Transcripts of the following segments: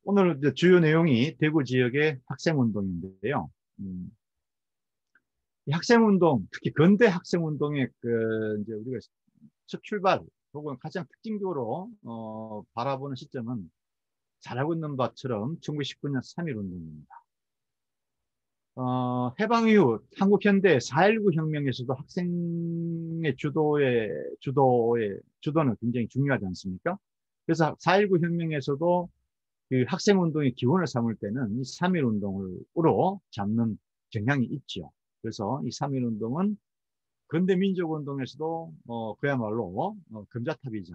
오늘 이제 주요 내용이 대구 지역의 학생운동인데요. 이 학생운동, 특히 근대 학생운동의 이제 우리가 첫 출발 혹은 가장 특징적으로 바라보는 시점은 잘 알고 있는 바처럼 1919년 3.1운동입니다. 해방 이후 한국 현대 4.19 혁명에서도 학생의 주도는 굉장히 중요하지 않습니까? 그래서 4.19 혁명에서도 그 학생운동의 기원을 삼을 때는 이 3.1운동으로 잡는 경향이 있죠. 그래서 이 3.1운동은 근대 민족운동에서도 그야말로 금자탑이자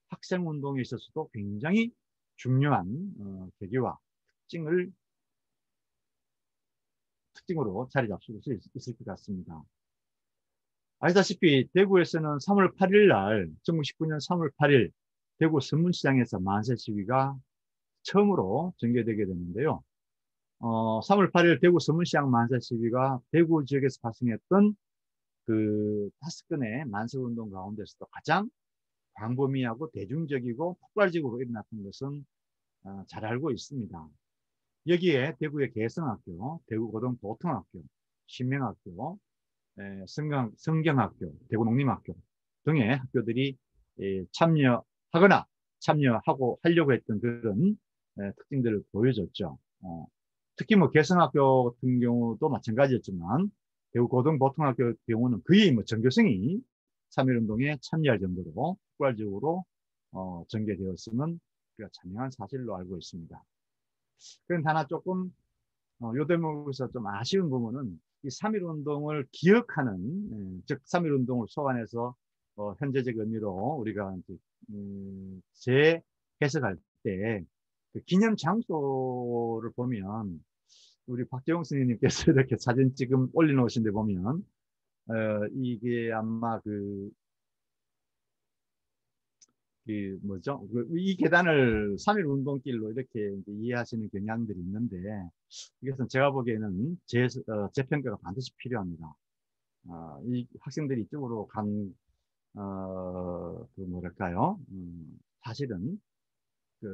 학생운동에 있어서도 굉장히 중요한 계기와 특징으로 자리 잡수고 있을 것 같습니다. 아시다시피 대구에서는 3월 8일 날 1919년 3월 8일 대구 선문시장에서 만세 시위가 처음으로 전개되게 되는데요. 3월 8일 대구 서문시장 만세 시위가 대구 지역에서 발생했던 그 5건의 만세운동 가운데서도 가장 광범위하고 대중적이고 폭발적으로 일어났던 것은 잘 알고 있습니다. 여기에 대구의 개성학교, 대구고등보통학교, 신명학교, 성경학교, 대구농림학교 등의 학교들이 참여하거나 하려고 했던 그런 특징들을 보여줬죠. 특히 뭐 개성학교 같은 경우도 마찬가지였지만 대구고등보통학교 경우는 거의 뭐 전교생이 3.1운동에 참여할 정도로 폭발적으로 전개되었음은 우리가 자명한 사실로 알고 있습니다. 그런데 하나 조금 요 대목에서 좀 아쉬운 부분은 이 3.1운동을 기억하는, 즉 3.1운동을 소환해서 현재적 의미로 우리가 이제, 재해석할 때 그 기념 장소를 보면 우리 박재홍 선생님께서 이렇게 사진 지금 올려놓으신 데 보면 이게 아마 뭐죠? 이 계단을 3.1 운동길로 이렇게 이제 이해하시는 경향들이 있는데, 이것은 제가 보기에는 재평가가 반드시 필요합니다. 이 학생들이 이쪽으로 뭐랄까요? 사실은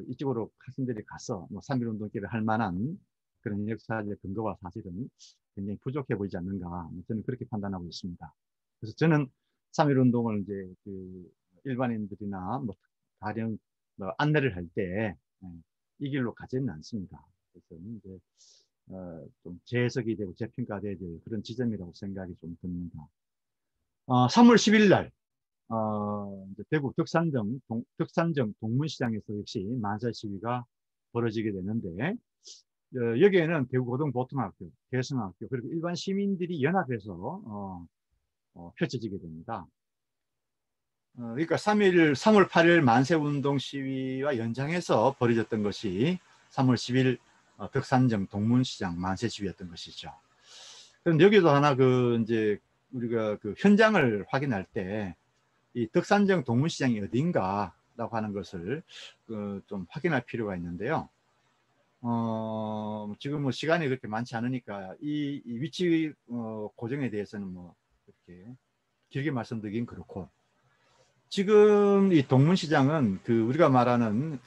이쪽으로 학생들이 가서 뭐 3.1 운동길을 할 만한 그런 역사적 근거와 사실은 굉장히 부족해 보이지 않는가. 저는 그렇게 판단하고 있습니다. 그래서 저는 3.1 운동을 이제 일반인들이나 뭐 가령 뭐 안내를 할 때 이 길로 가지는 않습니다. 그래서 이제 좀 재해석이 되고 재평가돼야 될 그런 지점이라고 생각이 좀 듭니다. 3월 10일 날 이제 대구 덕산정 동문시장에서 역시 만세 시위가 벌어지게 되는데 여기에는 대구고등보통학교, 개성학교 그리고 일반 시민들이 연합해서 펼쳐지게 됩니다. 그러니까 3월 8일 만세운동 시위와 연장해서 벌어졌던 것이 3월 10일 덕산정 동문시장 만세 시위였던 것이죠. 그런데 여기도 하나 이제 우리가 그 현장을 확인할 때 이 덕산정 동문시장이 어딘가라고 하는 것을 좀 확인할 필요가 있는데요. 지금 뭐 시간이 그렇게 많지 않으니까 이 위치 고정에 대해서는 뭐 이렇게 길게 말씀드리긴 그렇고, 지금 이 동문시장은 우리가 말하는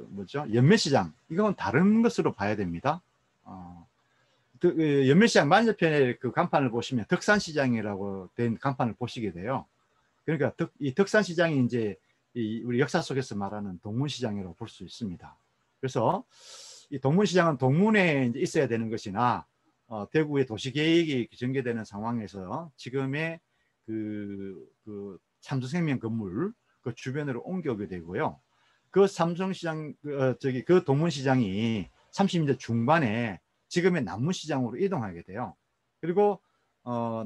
뭐죠? 연매시장, 이건 다른 것으로 봐야 됩니다. 연매시장 만세편의 그 간판을 보시면 덕산시장이라고 된 간판을 보시게 돼요. 그러니까 이 덕산시장이 이제 우리 역사 속에서 말하는 동문시장이라고 볼 수 있습니다. 그래서 이 동문시장은 동문에 이제 있어야 되는 것이나 대구의 도시계획이 전개되는 상황에서 지금의 삼성생명 건물 그 주변으로 옮겨오게 되고요. 그 삼성시장 그 동문시장이 30년대 중반에 지금의 남문시장으로 이동하게 돼요. 그리고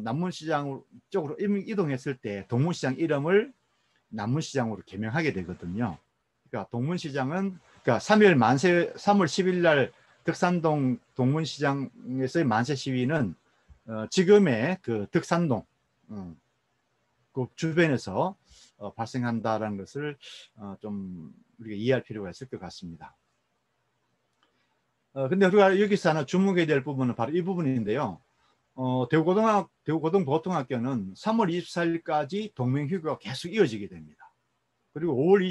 남문시장 쪽으로 이동했을 때 동문시장 이름을 남문시장으로 개명하게 되거든요. 그러니까 동문시장은 3월 10일 날 덕산동 동문시장에서의 만세 시위는 지금의 그 덕산동 그 주변에서 발생한다라는 것을 좀 우리가 이해할 필요가 있을 것 같습니다. 근데 우리가 여기서 하나 주목해야 될 부분은 바로 이 부분인데요. 대구고등보통학교는 3월 24일까지 동명휴교가 계속 이어지게 됩니다. 그리고 5월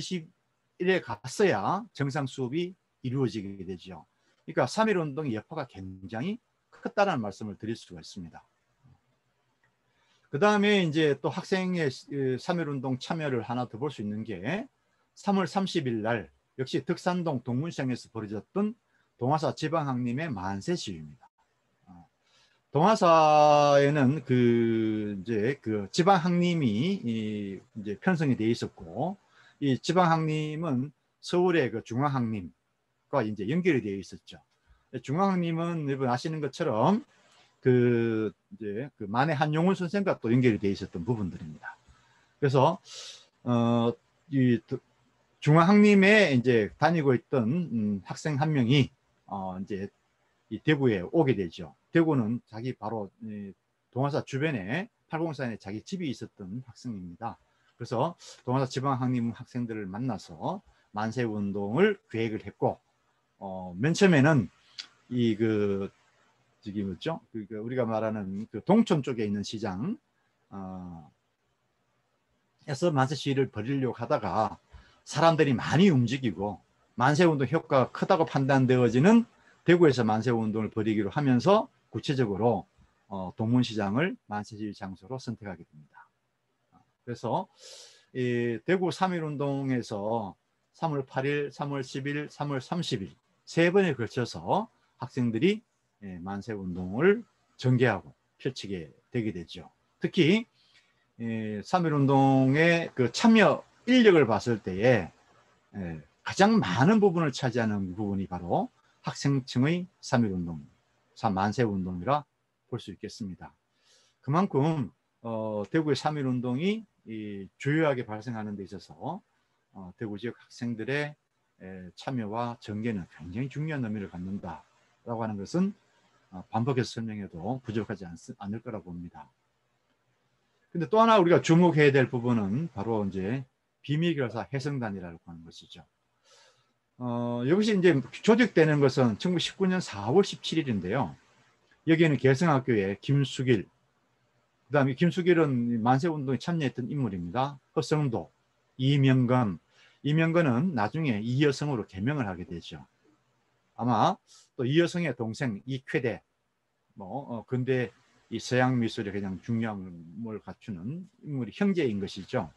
이래 갔어야 정상 수업이 이루어지게 되죠. 그러니까 3.1 운동의 여파가 굉장히 컸다라는 말씀을 드릴 수가 있습니다. 그 다음에 이제 또 학생의 3.1 운동 참여를 하나 더 볼 수 있는 게 3월 30일 날 역시 덕산동 동문시장에서 벌어졌던 동아사 지방학림의 만세 시위입니다. 동아사에는 이제 지방학림이 이제 편성이 되어 있었고, 이 지방학림은 서울의 그 중앙학림과 이제 연결이 되어 있었죠. 중앙학림은 여러분 아시는 것처럼 이제 만해 한용운 선생과 또 연결이 되어 있었던 부분들입니다. 그래서 이 중앙학림에 이제 다니고 있던 학생 한 명이 이제 이 대구에 오게 되죠. 대구는 자기 바로 동아사 주변에 팔공산에 자기 집이 있었던 학생입니다. 그래서 동아사 지방학림 학생들을 만나서 만세운동을 계획을 했고, 맨 처음에는 저기 뭐죠? 우리가 말하는 그 동촌 쪽에 있는 시장 에서 만세 시위를 벌이려고 하다가 사람들이 많이 움직이고 만세운동 효과가 크다고 판단되어지는 대구에서 만세운동을 벌이기로 하면서 구체적으로 동문시장을 만세시위 장소로 선택하게 됩니다. 그래서 이 대구 3.1 운동에서 3월 8일, 3월 10일, 3월 30일 세 번에 걸쳐서 학생들이 만세운동을 전개하고 펼치게 되게 되죠. 특히 3.1 운동의 그 참여 인력을 봤을 때에 가장 많은 부분을 차지하는 부분이 바로 학생층의 3.1 운동, 만세운동이라 볼 수 있겠습니다. 그만큼 대구의 3.1 운동이 주요하게 발생하는 데 있어서 대구 지역 학생들의 참여와 전개는 굉장히 중요한 의미를 갖는다라고 하는 것은 반복해서 설명해도 부족하지 않을 거라고 봅니다. 근데 또 하나 우리가 주목해야 될 부분은 바로 이제 비밀결사 해성단이라고 하는 것이죠. 여기서 이제 조직되는 것은 1919년 4월 17일인데요. 여기에는 개성학교의 김수길, 그 다음에 김수길은 만세운동에 참여했던 인물입니다. 허성도, 이명건, 이명건은 나중에 이여성으로 개명을 하게 되죠. 아마 또 이여성의 동생 이쾌대, 근대 이 서양 미술에 가장 중요함을 갖추는 인물이 형제인 것이죠.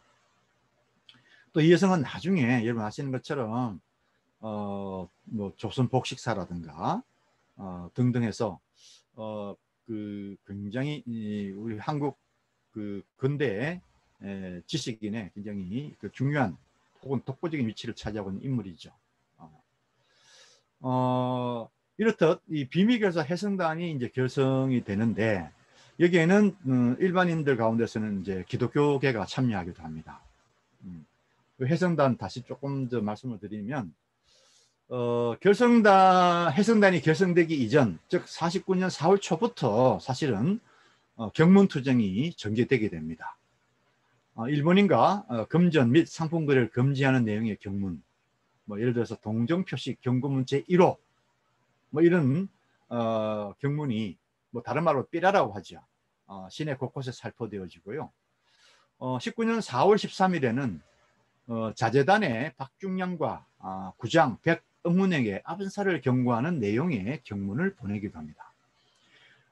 또 이여성은 나중에 여러분 아시는 것처럼 뭐 조선 복식사라든가 등등 해서 굉장히 우리 한국 근대 지식인의 굉장히 중요한 혹은 독보적인 위치를 차지하고 있는 인물이죠. 이렇듯 이 비밀결사 해성단이 이제 결성이 되는데 여기에는 일반인들 가운데서는 이제 기독교계가 참여하기도 합니다. 해성단 다시 조금 더 말씀을 드리면 해성단이 결성되기 이전, 즉 49년 4월 초부터 사실은 경문투쟁이 전개되게 됩니다. 일본인과 금전 및 상품 거래를 금지하는 내용의 경문, 예를 들어서 동정표식 경고문 제1호 이런 경문이 다른 말로 삐라라고 하죠. 시내 곳곳에 살포되어지고요. 19년 4월 13일에는 자재단의 박중량과 구장 백응문에게 압사를 경고하는 내용의 경문을 보내기도 합니다.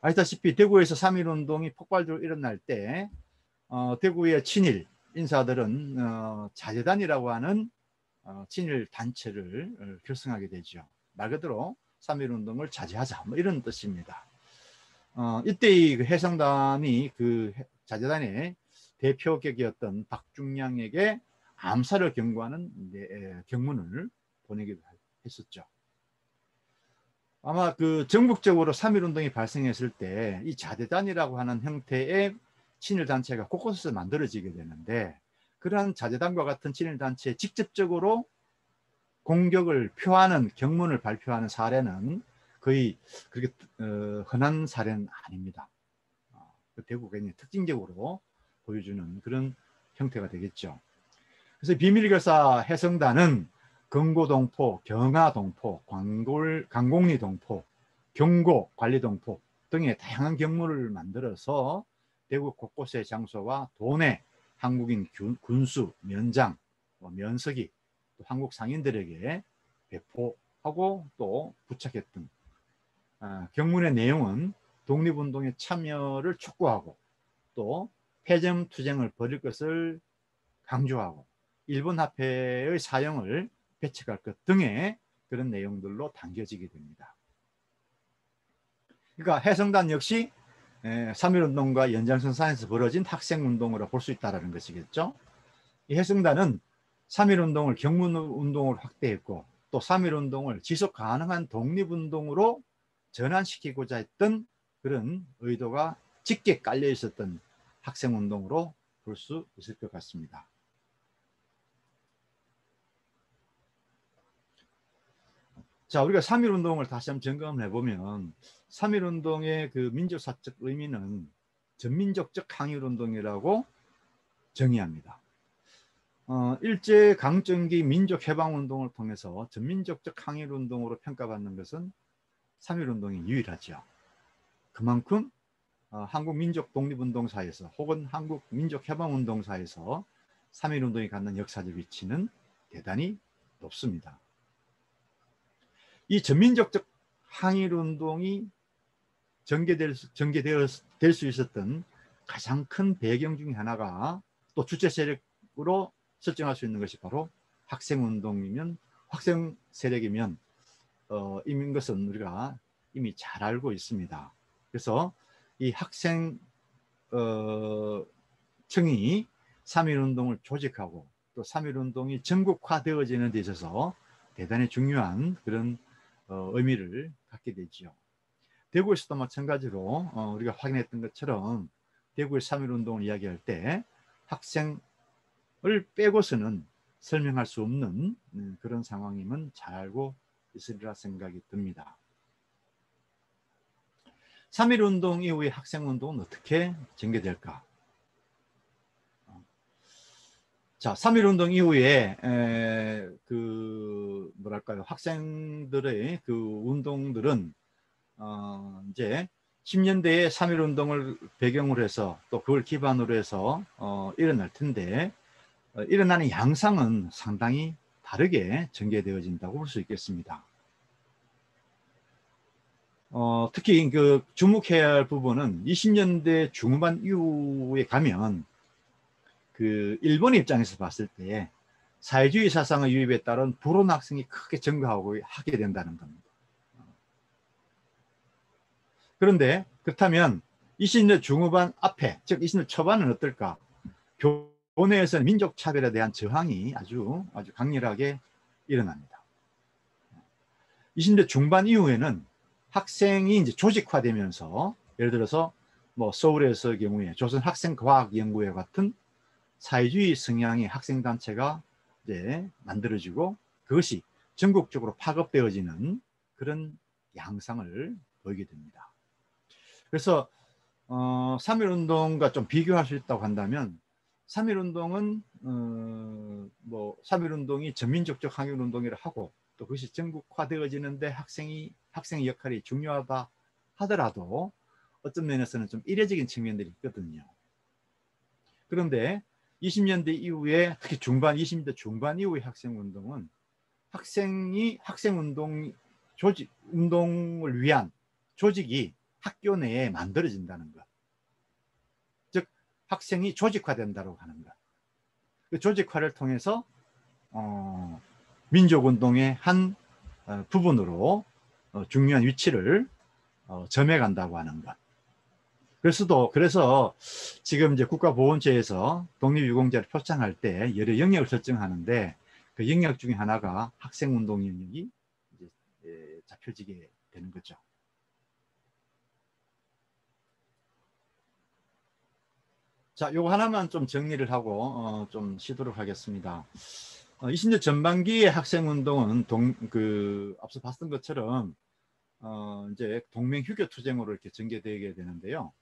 아시다시피 대구에서 3.1 운동이 폭발적으로 일어날 때 대구의 친일 인사들은 자재단이라고 하는 친일 단체를 결성하게 되죠. 말 그대로 3.1 운동을 자제하자 이런 뜻입니다. 이때 해성단이 자재단의 대표격이었던 박중량에게 암살을 경고하는 경문을 보내기도 했었죠. 아마 전국적으로 3.1 운동이 발생했을 때 이 자재단이라고 하는 형태의 친일단체가 곳곳에서 만들어지게 되는데, 그러한 자재단과 같은 친일단체에 직접적으로 공격을 표하는 경문을 발표하는 사례는 거의 그렇게 흔한 사례는 아닙니다. 대구가 특징적으로 보여주는 그런 형태가 되겠죠. 그래서 비밀결사 해성단은 경고동포, 경하동포, 강곡리동포, 경고관리동포 등의 다양한 경무를 만들어서 대구 곳곳의 장소와 도내 한국인 군수, 면장, 면석이 또 한국 상인들에게 배포하고 또 부착했던 경문의 내용은 독립운동에 참여를 촉구하고 또 폐점 투쟁을 벌일 것을 강조하고 일본 화폐의 사용을 배척할 것 등의 그런 내용들로 담겨지게 됩니다. 그러니까 해성단 역시 3.1운동과 연장선상에서 벌어진 학생운동으로 볼 수 있다는 것이겠죠. 이 해성단은 3.1운동을 경문운동으로 확대했고 또 3.1운동을 지속 가능한 독립운동으로 전환시키고자 했던 그런 의도가 짙게 깔려 있었던 학생운동으로 볼 수 있을 것 같습니다. 자, 우리가 3.1운동을 다시 한번 점검을 해보면 3.1운동의 그 민족사적 의미는 전민족적 항일운동이라고 정의합니다. 일제강점기 민족해방운동을 통해서 전민족적 항일운동으로 평가받는 것은 3.1운동이 유일하죠. 그만큼 한국민족독립운동사에서 혹은 한국민족해방운동사에서 3.1운동이 갖는 역사적 위치는 대단히 높습니다. 이 전민족적 항일운동이 전개될 수 있었던 가장 큰 배경 중에 하나가 또 주체 세력으로 설정할 수 있는 것이 바로 학생운동이면 학생 세력이면 이민 것은 우리가 이미 잘 알고 있습니다. 그래서 이 학생 층이 3.1운동을 조직하고 또 3.1운동이 전국화되어지는 데 있어서 대단히 중요한 그런 의미를 갖게 되지요. 대구에서도 마찬가지로 우리가 확인했던 것처럼 대구의 3.1운동을 이야기할 때 학생을 빼고서는 설명할 수 없는 그런 상황임은 잘 알고 있으리라 생각이 듭니다. 3.1운동 이후의 학생운동은 어떻게 전개될까? 자, 3.1운동 이후에 그 뭐랄까요, 학생들의 그 운동들은 이제 10년대에 3.1운동을 배경으로 해서 또 그걸 기반으로 해서 일어날 텐데 일어나는 양상은 상당히 다르게 전개되어진다고 볼 수 있겠습니다. 특히 그 주목해야 할 부분은 20년대 중후반 이후에 가면 그 일본의 입장에서 봤을 때 사회주의 사상의 유입에 따른 불온 학생이 크게 증가하고 하게 된다는 겁니다. 그런데 그렇다면 20년 중후반 앞에, 즉 20년 초반은 어떨까? 교내에서는 민족 차별에 대한 저항이 아주 강렬하게 일어납니다. 20대 중반 이후에는 학생이 이제 조직화되면서 예를 들어서 뭐 서울에서의 경우에 조선학생과학연구회 같은 사회주의 성향의 학생단체가 이제 만들어지고 그것이 전국적으로 파급되어지는 그런 양상을 보이게 됩니다. 그래서 3.1운동과 좀 비교할 수 있다고 한다면 3.1운동은 뭐 3.1운동이 전민족적 항일운동이라 하고 또 그것이 전국화되어지는데 학생의 역할이 중요하다 하더라도 어떤 면에서는 좀 이례적인 측면들이 있거든요. 그런데 20년대 이후에 특히 20대 중반 이후의 학생운동은 학생이 운동을 위한 조직이 학교 내에 만들어진다는 것. 즉 학생이 조직화된다고 하는 것. 그 조직화를 통해서 민족운동의 한 부분으로 중요한 위치를 점해간다고 하는 것. 그래서 지금 이제 국가보훈처에서 독립유공자를 표창할 때 여러 영역을 설정하는데 그 영역 중에 하나가 학생운동 영역이 이제 잡혀지게 되는 거죠. 자, 요거 하나만 좀 정리를 하고 좀 쉬도록 하겠습니다. 20년 전반기의 학생운동은 앞서 봤던 것처럼 이제 동맹휴교투쟁으로 이렇게 전개되게 되는데요.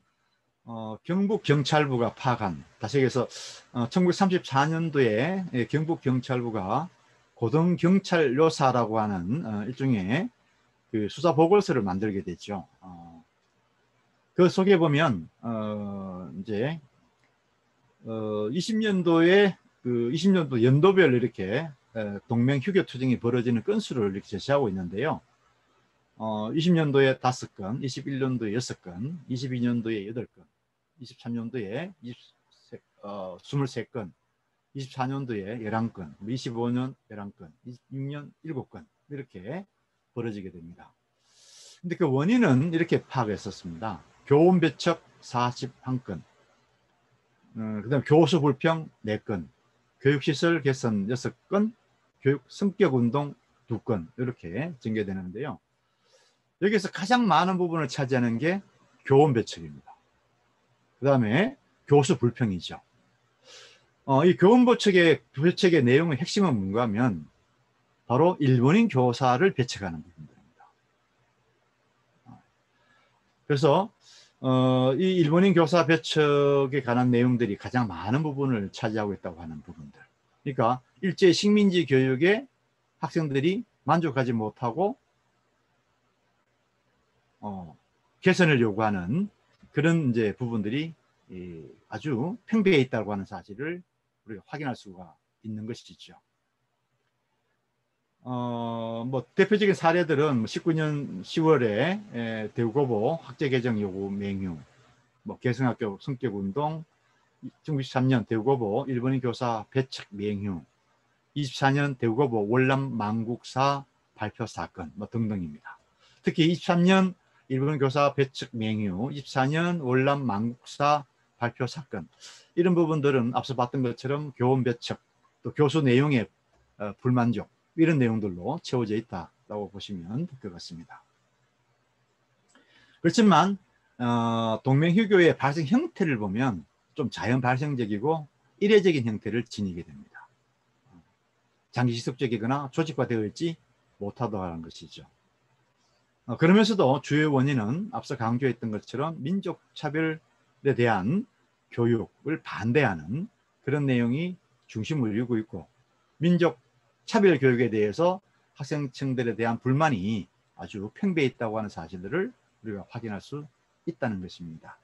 경북경찰부가 파악한, 다시 얘기해서 1934년도에 경북경찰부가 고등경찰요사라고 하는 일종의 그 수사보고서를 만들게 됐죠. 그 속에 보면 이제 20년도 연도별 이렇게 동명 휴교 투쟁이 벌어지는 건수를 이렇게 제시하고 있는데요. 20년도에 5건, 21년도에 6건, 22년도에 8건, 23년도에 23건, 24년도에 11건, 25년 11건, 26년 7건 이렇게 벌어지게 됩니다. 근데 그 원인은 이렇게 파악했었습니다. 교원 배척 41건, 그 다음 교수 불평 4건, 교육시설 개선 6건, 교육 성격운동 2건 이렇게 전개되는데요. 여기서 가장 많은 부분을 차지하는 게 교원 배척입니다. 그 다음에 교수 불평이죠. 이 교원 배척의 내용의 핵심은 뭔가 하면 바로 일본인 교사를 배척하는 부분입니다. 그래서 이 일본인 교사 배척에 관한 내용들이 가장 많은 부분을 차지하고 있다고 하는 부분들. 그러니까 일제 식민지 교육에 학생들이 만족하지 못하고 개선을 요구하는 그런 이제 부분들이 아주 팽배해 있다고 하는 사실을 우리가 확인할 수가 있는 것이죠. 뭐 대표적인 사례들은 19년 10월에 대우고보 학제 개정 요구 맹유, 뭐 개성학교 성격운동, 1923년 대우고보 일본인 교사 배척 맹유, 24년 대우고보 월남 망국사 발표 사건 뭐 등등입니다. 특히 23년 일본 교사 배척 맹유, 24년 월남 망국사 발표 사건 이런 부분들은 앞서 봤던 것처럼 교원 배척 또 교수 내용의 불만족 이런 내용들로 채워져 있다고 보시면 될 것 같습니다. 그렇지만 동명휴교의 발생 형태를 보면 좀 자연 발생적이고 이례적인 형태를 지니게 됩니다. 장기 지속적이거나 조직화되어 있지 못하다는 것이죠. 그러면서도 주요 원인은 앞서 강조했던 것처럼 민족 차별에 대한 교육을 반대하는 그런 내용이 중심을 이루고 있고 민족 차별 교육에 대해서 학생층들에 대한 불만이 아주 팽배해 있다고 하는 사실들을 우리가 확인할 수 있다는 것입니다.